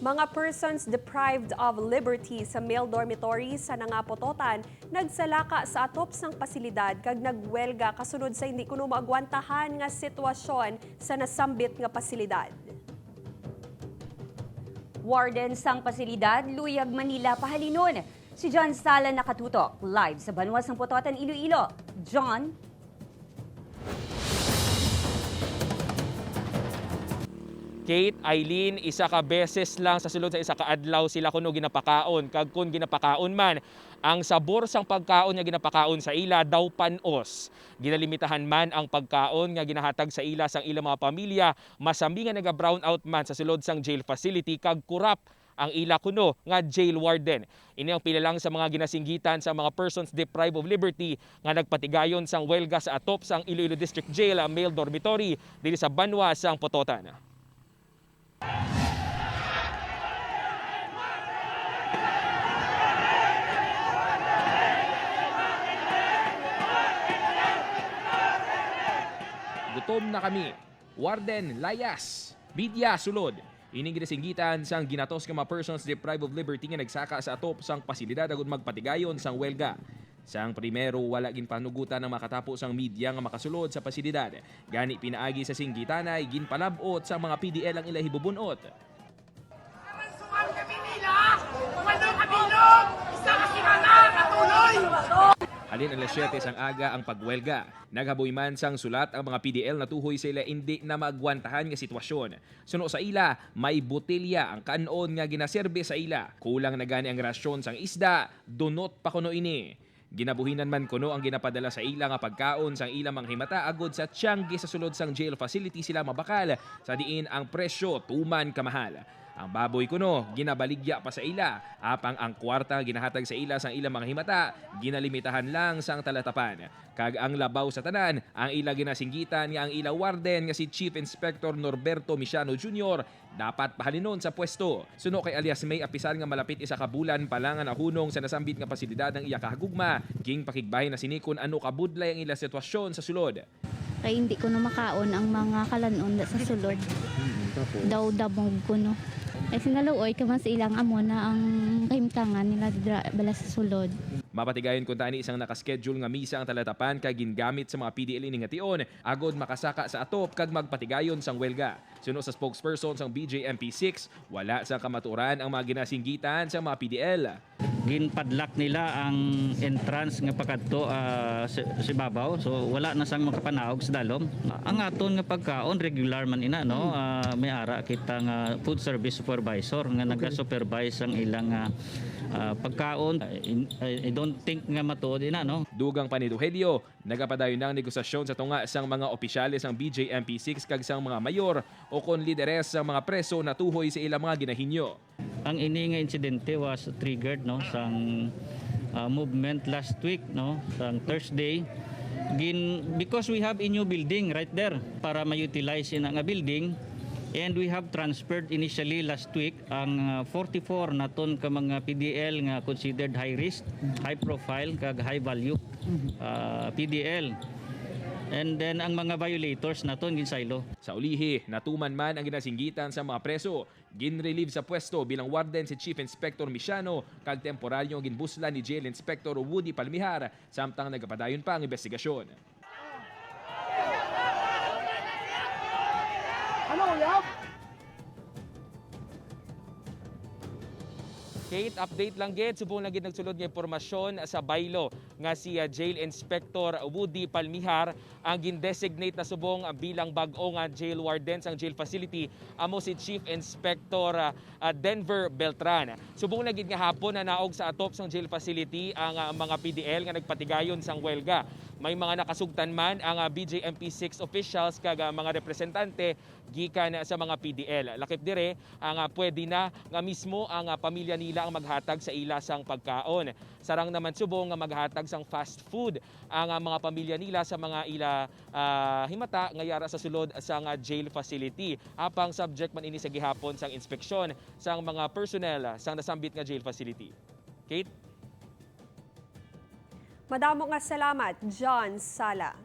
Mga persons deprived of liberty sa male dormitory sa Nangapototan nagsalaka sa atop sang pasilidad kag nagwelga kasunod sa hindi kuno maagwantahan nga sitwasyon sa nasambit nga pasilidad. Warden sang pasilidad, Luyag, Manila, Pahalinon. Si John Sala nakatutok live sa Banwa sang Pototan, Iloilo. John? Kate, Eileen, isa ka beses lang sa sulod sa isa ka adlaw sila kuno ginapakaon. Kag kun ginapakaon man, ang sabor sang pagkaon nga ginapakaon sa ila daw panos. Ginalimitahan man ang pagkaon nga ginahatag sa ila sang ilang mga pamilya, masami nga naga-brown out man sa sulod sang jail facility kag kurap ang ila kuno nga jail warden. Ini ang pila lang sa mga ginasinggitan sa mga persons deprived of liberty nga nagpatigayon sang welga sa atop sang Iloilo District Jail male dormitory dili sa Banwa sang Pototan. Gutom na kami. Warden, layas. Bidya, sulod. Ining ginasinggitan sang ginatos nga mga persons deprived of liberty nga nagsaka sa atop sang pasilidad agud magpatigayon sang welga. Sang primero, wala ginpanugutan ng makatapos ang media nga makasulod sa pasilidad. Gani pinaagi sa singgitanay, ginpalabot sa mga PDL ang ilahi bubunot. Kamansuhan kami nila! Walang kabilog! Isa kasi mga katuloy! Alin alas 7 sang aga ang pagwelga. Naghaboy man sang sulat ang mga PDL na tuhoy sa ila hindi na magwantahan nga sitwasyon. Suno sa ila, may botelya ang kanon nga ginaserbe sa ila. Kulang na gani ang rasyon sang isda, dunot pa kuno ini. Ginabuhinan man kuno ang ginapadala sa ila nga pagkaon sang ila mga himata agod sa Tiangge sa sulod sang jail facility sila mabakal sa diin ang presyo tuman kamahal. Ang baboy kuno ginabaligya pa sa ila, apang ang kwarta ginahatag sa ila sang ilang mga himata ginalimitahan lang sang talatapan. Kag ang labaw sa tanan ang ila ginasinggitan nga ang ila warden nga si Chief Inspector Norberto Misiano Jr. dapat pahalinon sa pwesto. Suno kay alias May apisal nga malapit isa ka bulan pa lang ang nahunong sa nasambit nga pasilidad ng iya kahagugma king pakigbahin na sinikon ano kabudlay ang ila sitwasyon sa sulod. Kaya hindi ko na makaon ang mga kalanon sa sulod. Daw damog ko no. Ay sinaluoy kaman sa ilang amo na ang kahimtangan nila bala sa sulod. Mapatigayon kung tani isang nakaschedule nga misa ang talatapan kag gingamit sa mga PDL ini nga tion agod makasaka sa atop kag magpatigayon sang welga. Suno sa spokesperson sang BJMP6, wala sa kamaturan ang mga ginasinggitan sa mga PDL. Ginpadlock nila ang entrance nga pagkadto si babaw, so wala na sang makapanaog sa dalom. Ang aton nga pagkaon regular man ina no, may ara kita nga food service supervisor nga naga-supervise ang ilang pagkaon. I don't think nga matuod ina no. Dugang pa ni Duhelio, nagapadayon ng negosasyon sa tunga sang mga opisyales ng BJMP6 kag sang mga mayor o kon lideres sa mga preso na tuhoy sa ilang mga ginahinyo. Ang ini nga insidente was triggered no sang movement last week no, sang Thursday. Because we have a new building right there para ma-utilize in nga building, and we have transferred initially last week ang 44 naton ka mga PDL nga considered high risk, high profile kag high value PDL. And then ang mga violators naton ginsaylo. Sa ulihi, natuman man ang ginasinggitan sa mga preso. Ginrelieve sa pwesto bilang warden si Chief Inspector Misiano kag temporaryong ginbuslan ni Jail Inspector Woody Palmihar samtang nagapadayon pa ang investigasyon. Kate, update lang gid subong lang gid nagsulod nga impormasyon sa baylo nga si Jail Inspector Woody Palmihar ang gindesignate na subong bilang bag-o nga jail warden sang jail facility amo si Chief Inspector Denver Beltran. Subong lang gid nga hapon na naog sa atop sang jail facility ang mga PDL nga nagpatigayon sang welga. May mga nakasugtan man ang BJMP6 officials kag mga representante gikan sa mga PDL. Lakip dire ang pwede na nga mismo ang pamilya nila ang maghatag sa ila sang pagkaon. Sarang naman subong nga maghatag sang fast food ang mga pamilya nila sa mga ila himata nga yara sa sulod sang jail facility. Apang subject man ini sa gihapon sang inspeksyon sang mga personnel sang nasambit nga jail facility. Kate? Madamo nga salamat, John Sala.